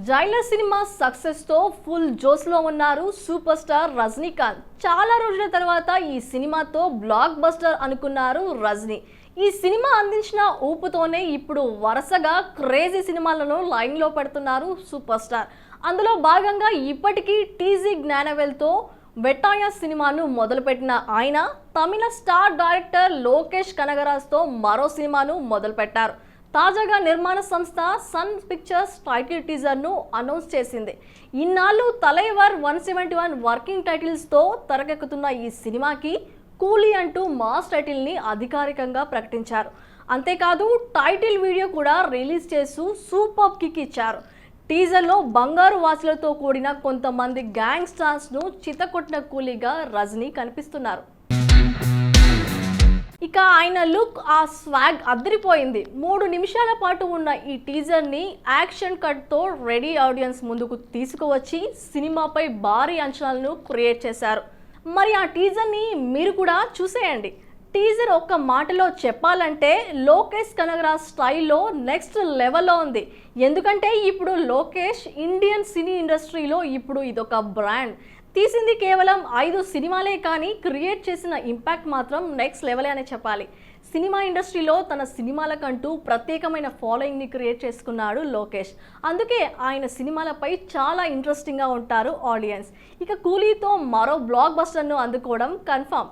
Jailer cinema success తో full Jose లో ఉన్నారు సూపర్ స్టార్ రజనీకాంత్. చాలా రోజుల తర్వాత ఈ సినిమాతో బ్లాక్ బస్టర్ అనుకున్నారు రజనీ. ఈ సినిమా అందించిన ఊపుతోనే ఇప్పుడు వరుసగా క్రేజీ సినిమాలను లైన్ లో పెడుతున్నారు సూపర్ స్టార్. అందులో భాగంగా ఇప్పటికీ టీజీ జ్ఞానవేల్తో వెట్టాయ సినిమాను మొదలుపెట్టిన ఆయన తమిళ స్టార్ డైరెక్టర్ లోకేష్ కనగరాజ్తో మరో సినిమాను మొదలుపెట్టారు. తాజాగా నిర్మాణ సంస్థ సన్ పిక్చర్స్ టైటిల్ టీజర్ను అనౌన్స్ చేసింది. ఇన్నాళ్ళు తలైవర్ 171 వర్కింగ్ టైటిల్స్తో తెరకెక్కుతున్న ఈ సినిమాకి కూలీ అంటూ మాస్ టైటిల్ని అధికారికంగా ప్రకటించారు. అంతేకాదు టైటిల్ వీడియో కూడా రిలీజ్ చేస్తూ సూపర్ కిక్ ఇచ్చారు. టీజర్లో బంగారు వాసులతో కూడిన కొంతమంది గ్యాంగ్ స్టార్స్ను చితకొట్టిన కూలీగా రజనీ కనిపిస్తున్నారు. ఇక ఆయన లుక్, ఆ స్వాగ్ అదిరిపోయింది. 3 నిమిషాల పాటు ఉన్న ఈ టీజర్ని యాక్షన్ కట్తో రెడీ ఆడియన్స్ ముందుకు తీసుకువచ్చి సినిమాపై భారీ అంచనాలను క్రియేట్ చేశారు. మరి ఆ టీజర్ని మీరు కూడా చూసేయండి. టీజర్ ఒక్క మాటలో చెప్పాలంటే లోకేష్ కనగరాజ్ స్టైల్లో నెక్స్ట్ లెవెల్లో ఉంది. ఎందుకంటే ఇప్పుడు లోకేష్ ఇండియన్ సినీ ఇండస్ట్రీలో ఇప్పుడు ఇదొక బ్రాండ్. తీసింది కేవలం 5 సినిమాలే కానీ క్రియేట్ చేసిన ఇంపాక్ట్ మాత్రం నెక్స్ట్ లెవెలే అనే చెప్పాలి. సినిమా ఇండస్ట్రీలో తన సినిమాలకంటూ ప్రత్యేకమైన ఫాలోయింగ్ని క్రియేట్ చేసుకున్నాడు లోకేష్. అందుకే ఆయన సినిమాలపై చాలా ఇంట్రెస్టింగ్గా ఉంటారు ఆడియన్స్. ఇక కూలీతో మరో బ్లాక్ బస్టర్ను అందుకోవడం కన్ఫర్మ్.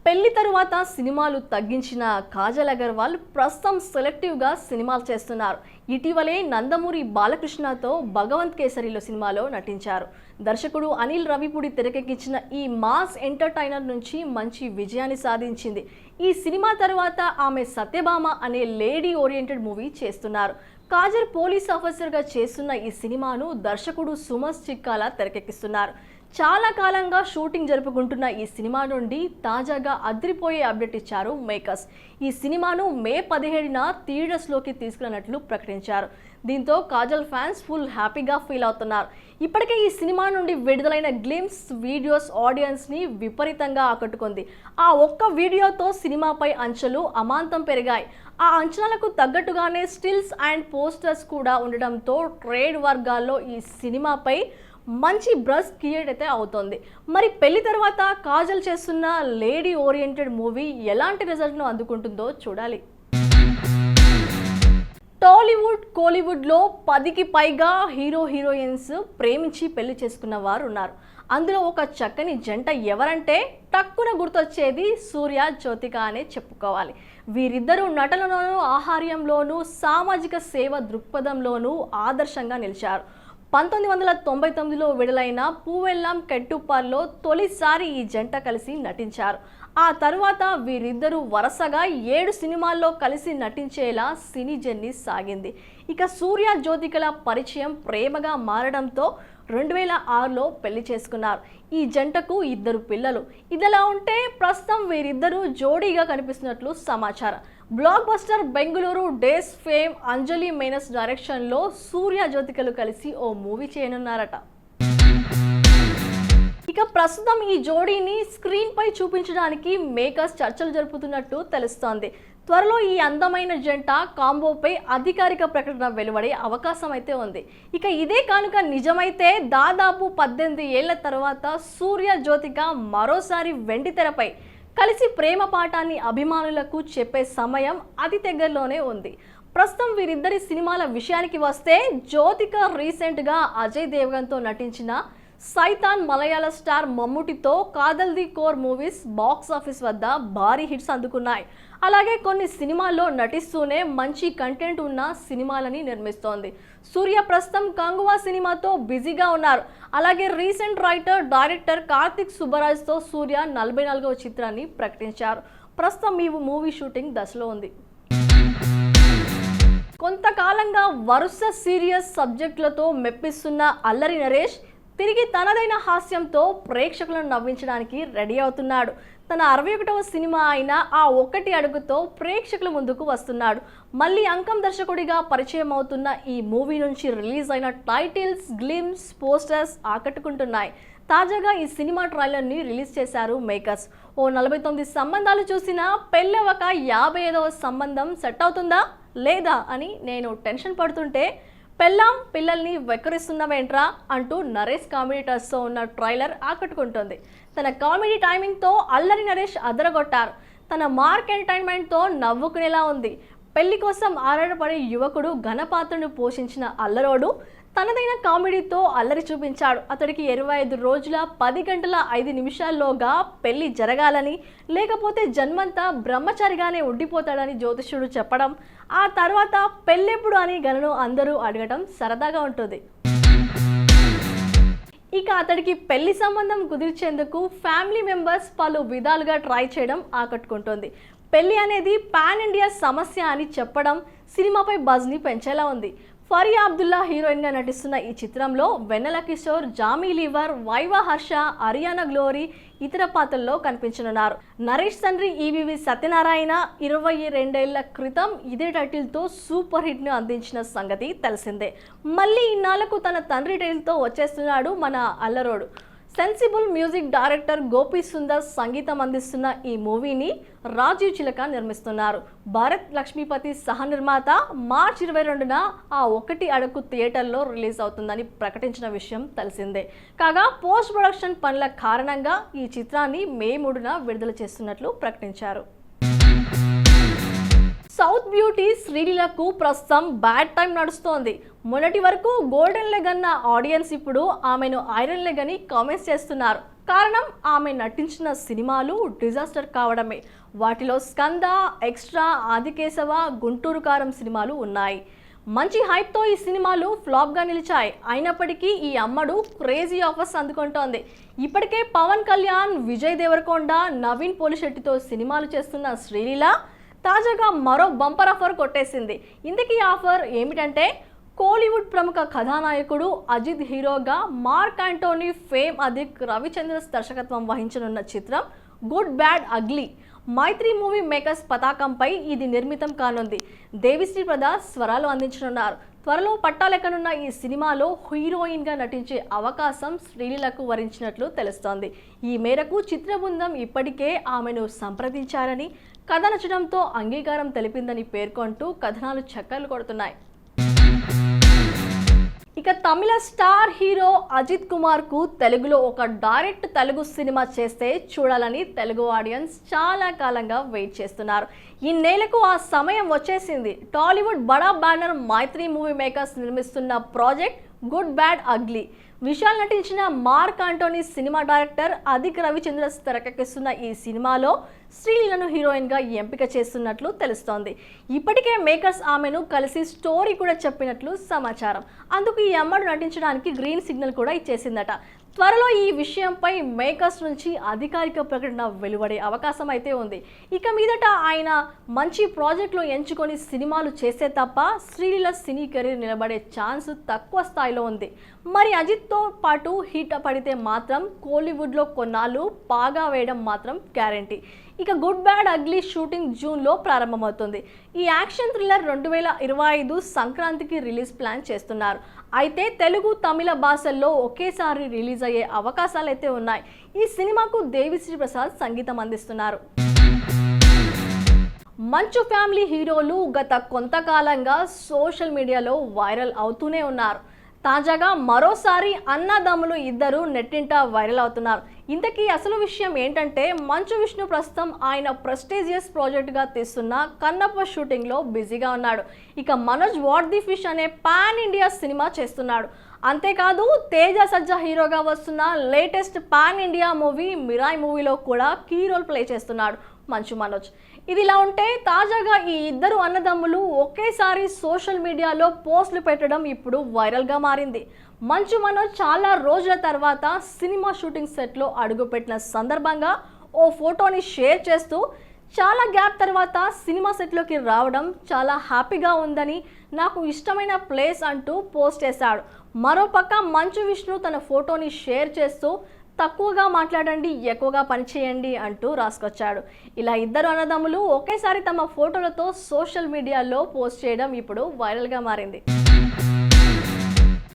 పెళ్లి తరువాత సినిమాలు తగ్గించిన కాజల్ అగర్వాల్ ప్రస్తుతం సెలెక్టివ్గా సినిమాలు చేస్తున్నారు. ఇటీవలే నందమూరి బాలకృష్ణతో భగవంత్ కేసరిలో సినిమాలో నటించారు. దర్శకుడు అనిల్ రవిపూడి తెరకెక్కించిన ఈ మాస్ ఎంటర్టైనర్ నుంచి మంచి విజయాన్ని సాధించింది. ఈ సినిమా తర్వాత ఆమె సత్యభామ అనే లేడీ ఓరియంటెడ్ మూవీ చేస్తున్నారు. కాజల్ పోలీస్ ఆఫీసర్గా చేస్తున్న ఈ సినిమాను దర్శకుడు సుమస్ చిక్కాల తెరకెక్కిస్తున్నారు. చాలా కాలంగా షూటింగ్ జరుపుకుంటున్న ఈ సినిమా నుండి తాజాగా అదిరిపోయే అప్డేట్ ఇచ్చారు మేకర్స్. ఈ సినిమాను మే 17న థియేటర్స్లోకి తీసుకున్నట్లు ప్రకటించారు. దీంతో కాజల్ ఫ్యాన్స్ ఫుల్ హ్యాపీగా ఫీల్ అవుతున్నారు. ఇప్పటికే ఈ సినిమా నుండి విడుదలైన గ్లిమ్స్ వీడియోస్ ఆడియన్స్ని విపరీతంగా ఆకట్టుకుంది. ఆ ఒక్క వీడియోతో సినిమాపై అంచనాలు అమాంతం పెరిగాయి. ఆ అంచనాలకు తగ్గట్టుగానే స్టిల్స్ అండ్ పోస్టర్స్ కూడా ఉండడంతో ట్రేడ్ వర్గాల్లో ఈ సినిమాపై మంచి బ్రస్ క్రియేట్ అయితే అవుతుంది. మరి పెళ్లి తర్వాత కాజల్ చేస్తున్న లేడీ ఓరియంటెడ్ మూవీ ఎలాంటి రిజల్ట్ను అందుకుంటుందో చూడాలి. టాలీవుడ్, కోలీవుడ్లో 10కి పైగా హీరోయిన్స్ ప్రేమించి పెళ్లి చేసుకున్న వారు ఉన్నారు. అందులో ఒక చక్కని జంట ఎవరంటే టక్కున గుర్తొచ్చేది సూర్య జ్యోతిక అనే చెప్పుకోవాలి. వీరిద్దరూ నటనలోనూ, ఆహార్యంలోనూ, సామాజిక సేవ దృక్పథంలోనూ ఆదర్శంగా నిలిచారు. 1999లో విడుదలైన పూవెల్లాం కెట్టుప్పార్లో తొలిసారి ఈ జంట కలిసి నటించారు. ఆ తర్వాత వీరిద్దరూ వరుసగా 7 సినిమాల్లో కలిసి నటించేలా సినీ జర్నీ సాగింది. ఇక సూర్య జ్యోతికల పరిచయం ప్రేమగా మారడంతో 2006లో పెళ్లి చేసుకున్నారు. ఈ జంటకు 2 పిల్లలు. ఇదిలా ఉంటే ప్రస్తుతం వీరిద్దరూ జోడీగా కనిపిస్తున్నట్లు సమాచారం. Blockbuster Bengaluru days fame Anjali Menon డైరెక్షన్లో సూర్య జ్యోతికలు కలిసి ఓ మూవీ చేయనున్నారట. ఇక ప్రస్తుతం ఈ జోడీని స్క్రీన్ పై చూపించడానికి మేకర్స్ చర్చలు జరుపుతున్నట్టు తెలుస్తోంది. త్వరలో ఈ అందమైన జంట కాంబోపై అధికారిక ప్రకటన వెలువడే అవకాశం అయితే ఉంది. ఇక ఇదే కానుక నిజమైతే దాదాపు 18 ఏళ్ల తర్వాత సూర్య జ్యోతిక మరోసారి వెండి తెరపై కలిసి ప్రేమ పాఠాన్ని అభిమానులకు చెప్పే సమయం అతి దగ్గరలోనే ఉంది. ప్రస్తుతం వీరిద్దరి సినిమాల విషయానికి వస్తే జ్యోతిక రీసెంట్గా అజయ్ దేవగన్తో నటించిన సైతాన్, మలయాళ స్టార్ మమ్ముటితో Kaathal the core movies box office వద్ద భారీ హిట్స్ అందుకున్నాయి. అలాగే కొన్ని సినిమాల్లో నటిస్తూనే మంచి కంటెంట్ ఉన్న సినిమాలని నిర్మిస్తోంది. సూర్య ప్రస్తుతం కంగువా సినిమాతో బిజీగా ఉన్నారు. అలాగే రీసెంట్ రైటర్, డైరెక్టర్ కార్తిక్ సుబ్బరాజ్తో సూర్య 44వ చిత్రాన్ని ప్రకటించారు. ప్రస్తుతం ఈ మూవీ షూటింగ్ దశలో ఉంది. కొంతకాలంగా వరుస సీరియస్ సబ్జెక్టులతో మెప్పిస్తున్న అల్లరి నరేష్ తిరిగి తనదైన హాస్యంతో ప్రేక్షకులను నవ్వించడానికి రెడీ అవుతున్నాడు. తన 61వ సినిమా అయిన ఆ ఒక్కటి అడుగుతో ప్రేక్షకుల ముందుకు వస్తున్నాడు. మళ్ళీ అంకం దర్శకుడిగా పరిచయం అవుతున్న ఈ మూవీ నుంచి రిలీజ్ అయిన టైటిల్స్, గ్లిమ్స్, పోస్టర్స్ ఆకట్టుకుంటున్నాయి. తాజాగా ఈ సినిమా ట్రైలర్ని రిలీజ్ చేశారు మేకర్స్. ఓ 49 సంబంధాలు చూసినా పెళ్ళవక 55వ సంబంధం సెట్ అవుతుందా లేదా అని నేను టెన్షన్ పడుతుంటే పెళ్ళాం పిల్లల్ని వెక్కరిస్తున్నవేంట్రా అంటూ నరేష్ కామెడీ టచ్తో ఉన్న ట్రైలర్ ఆకట్టుకుంటుంది. తన కామెడీ టైమింగ్తో అల్లరి నరేష్ అదరగొట్టారు. తన మార్క్ ఎంటర్టైన్మెంట్తో నవ్వుకునేలా ఉంది. పెళ్లి కోసం ఆరాటపడే యువకుడు ఘనపాత్రను పోషించిన అల్లరోడు తనదైన కామెడీతో అల్లరి చూపించాడు. అతడికి 25 రోజుల 10 గంటల 5 నిమిషాల్లోగా పెళ్లి జరగాలని, లేకపోతే జన్మంతా బ్రహ్మచారిగానే ఉండిపోతాడని జ్యోతిష్యుడు చెప్పడం, ఆ తర్వాత పెళ్ళెప్పుడు అని గనను అందరూ అడగటం సరదాగా ఉంటుంది. ఇక అతడికి పెళ్లి సంబంధం కుదిర్చేందుకు ఫ్యామిలీ మెంబర్స్ పలు విధాలుగా ట్రై చేయడం ఆకట్టుకుంటుంది. పెళ్లి అనేది పాన్ ఇండియా సమస్య అని చెప్పడం సినిమాపై బజ్ని పెంచేలా ఉంది. ఫరియా అబ్దుల్లా హీరోయిన్గా నటిస్తున్న ఈ చిత్రంలో వెన్నెల కిషోర్, జామీ లీవర్, వైవా హర్ష, అరియానా గ్లోరీ ఇతర పాత్రల్లో కనిపించనున్నారు. నరేష్ తండ్రి ఈవీవి సత్యనారాయణ 22 ఏళ్ల క్రితం ఇదే టైటిల్తో సూపర్ హిట్ను అందించిన సంగతి తెలిసిందే. మళ్ళీ ఇన్నాళ్లకు తన తండ్రి టైటిల్తో వచ్చేస్తున్నాడు మన Allarodu. Sensible music director Gopi Sundar సంగీతం అందిస్తున్న ఈ మూవీని రాజీవ్ చిలక నిర్మిస్తున్నారు. భారత్ లక్ష్మీపతి సహ నిర్మాత మార్చి 22న ఆ 1 అడుగు థియేటర్లో రిలీజ్ అవుతుందని ప్రకటించిన విషయం తెలిసిందే. కాగా పోస్ట్ ప్రొడక్షన్ పనుల కారణంగా ఈ చిత్రాన్ని మే 3న విడుదల చేస్తున్నట్లు ప్రకటించారు. సౌత్ బ్యూటీ శ్రీలీలకు ప్రస్తుతం బ్యాడ్ టైం నడుస్తోంది. మొన్నటి వరకు గోల్డెన్ లెగ్ అన్న ఆడియన్స్ ఇప్పుడు ఆమెను ఐరన్ లెగ్ అని కామెంట్స్ చేస్తున్నారు. కారణం ఆమె నటించిన సినిమాలు డిజాస్టర్ కావడమే. వాటిలో స్కంద, ఎక్స్ట్రా, ఆదికేశవ, గుంటూరు కారం సినిమాలు ఉన్నాయి. మంచి హైప్తో ఈ సినిమాలు ఫ్లాప్గా నిలిచాయి. అయినప్పటికీ ఈ అమ్మడు క్రేజీ ఆఫర్స్ అందుకుంటోంది. ఇప్పటికే పవన్ కళ్యాణ్, విజయ్ దేవరకొండ, నవీన్ పోలిశెట్టితో సినిమాలు చేస్తున్న శ్రీలీల తాజాగా మరో బంపర్ ఆఫర్ కొట్టేసింది. ఇంతకీ ఆఫర్ ఏమిటంటే, కోలీవుడ్ ప్రముఖ కథానాయకుడు అజిత్ హీరోగా, mark Anthony fame Adhik Ravichandra దర్శకత్వం వహించనున్న చిత్రం గుడ్ బ్యాడ్ అగ్లీ మైత్రి మూవీ మేకర్స్ పతాకంపై ఇది నిర్మితం కానుంది. దేవిశ్రీ ప్రసాద్ స్వరాలు అందించనున్నారు. త్వరలో పట్టాలెక్కనున్న ఈ సినిమాలో హీరోయిన్గా నటించే అవకాశం శ్రీలీలకు వరించినట్లు తెలుస్తోంది. ఈ మేరకు చిత్ర బృందం ఇప్పటికే ఆమెను సంప్రదించారని, కథ నచ్చడంతో అంగీకారం తెలిపిందని పేర్కొంటూ కథనాలు చక్కర్లు కొడుతున్నాయి. ఇక తమిళ స్టార్ హీరో అజిత్ కుమార్ కు తెలుగులో ఒక డైరెక్ట్ తెలుగు సినిమా చేస్తే చూడాలని తెలుగు ఆడియన్స్ చాలా కాలంగా వెయిట్ చేస్తున్నారు. ఈ నెలకు ఆ సమయం వచ్చేసింది. టాలీవుడ్ బడా బ్యానర్ మైత్రి మూవీ మేకర్స్ నిర్మిస్తున్న project good bad ugly. Vishal నటించిన mark Antony cinema director Adhik Ravichandra తెరకెక్కిస్తున్న ఈ సినిమాలో శ్రీలీలను హీరోయిన్గా ఎంపిక చేస్తున్నట్లు తెలుస్తోంది. ఇప్పటికే మేకర్స్ ఆమెను కలిసి స్టోరీ కూడా చెప్పినట్లు సమాచారం. అందుకు ఈ అమ్మడు నటించడానికి గ్రీన్ సిగ్నల్ కూడా ఇచ్చేసిందట. త్వరలో ఈ విషయంపై మేకర్స్ నుంచి అధికారిక ప్రకటన వెలువడే అవకాశం అయితే ఉంది. ఇక మీదట ఆయన మంచి ప్రాజెక్టులు ఎంచుకొని సినిమాలు చేస్తే తప్ప శ్రీలీల సినీ కెరీర్ నిలబడే ఛాన్స్ తక్కువ స్థాయిలో ఉంది. మరి అజిత్తో పాటు హిట్ పడితే మాత్రం కోలీవుడ్లో కొన్నాళ్ళు పాగా వేయడం మాత్రం గ్యారంటీ. ఇక గుడ్ బ్యాడ్ అగ్లీ షూటింగ్ జూన్లో ప్రారంభమవుతుంది. ఈ యాక్షన్ థ్రిల్లర్ 2025 సంక్రాంతికి రిలీజ్ ప్లాన్ చేస్తున్నారు. అయితే తెలుగు, తమిళ భాషల్లో ఒకేసారి రిలీజ్ అయ్యే అవకాశాలు అయితే ఉన్నాయి. ఈ సినిమాకు దేవిశ్రీ ప్రసాద్ సంగీతం అందిస్తున్నారు. మంచు ఫ్యామిలీ హీరోలు గత కొంతకాలంగా సోషల్ మీడియాలో వైరల్ అవుతూనే ఉన్నారు. తాజాగా మరోసారి అన్నదమ్ములు ఇద్దరు నెట్టింట వైరల్ అవుతున్నారు. ఇంతకీ అసలు విషయం ఏంటంటే, మంచు విష్ణు ప్రస్తుతం ఆయన ప్రెస్టీజియస్ ప్రాజెక్టుగా తీస్తున్న కన్నప్ప షూటింగ్లో బిజీగా ఉన్నాడు. ఇక మనోజ్ వాట్ ది ఫిష్ అనే పాన్ ఇండియా సినిమా చేస్తున్నాడు. అంతేకాదు తేజ సజ్జా హీరోగా వస్తున్న latest pan India movie Mirai మూవీలో కూడా కీ రోల్ ప్లే చేస్తున్నాడు మంచు మనోజ్. ఇదిలా ఉంటే తాజాగా ఈ ఇద్దరు అన్నదమ్ములు ఒకేసారి సోషల్ మీడియాలో పోస్టులు పెట్టడం ఇప్పుడు వైరల్గా మారింది. మంచు మనోజ్ చాలా రోజుల తర్వాత సినిమా షూటింగ్ సెట్లో అడుగుపెట్టిన సందర్భంగా ఓ ఫోటోని షేర్ చేస్తూ చాలా గ్యాప్ తర్వాత సినిమా సెట్లోకి రావడం చాలా హ్యాపీగా ఉందని, నాకు ఇష్టమైన ప్లేస్ అంటూ పోస్ట్ చేశాడు. మరోపక్క మంచు విష్ణు తన ఫోటోని షేర్ చేస్తూ తక్కువగా మాట్లాడండి, ఎక్కువగా పనిచేయండి అంటూ రాసుకొచ్చాడు. ఇలా ఇద్దరు అన్నదమ్ములు ఒకేసారి తమ ఫోటోలతో సోషల్ మీడియాలో పోస్ట్ చేయడం ఇప్పుడు వైరల్గా మారింది.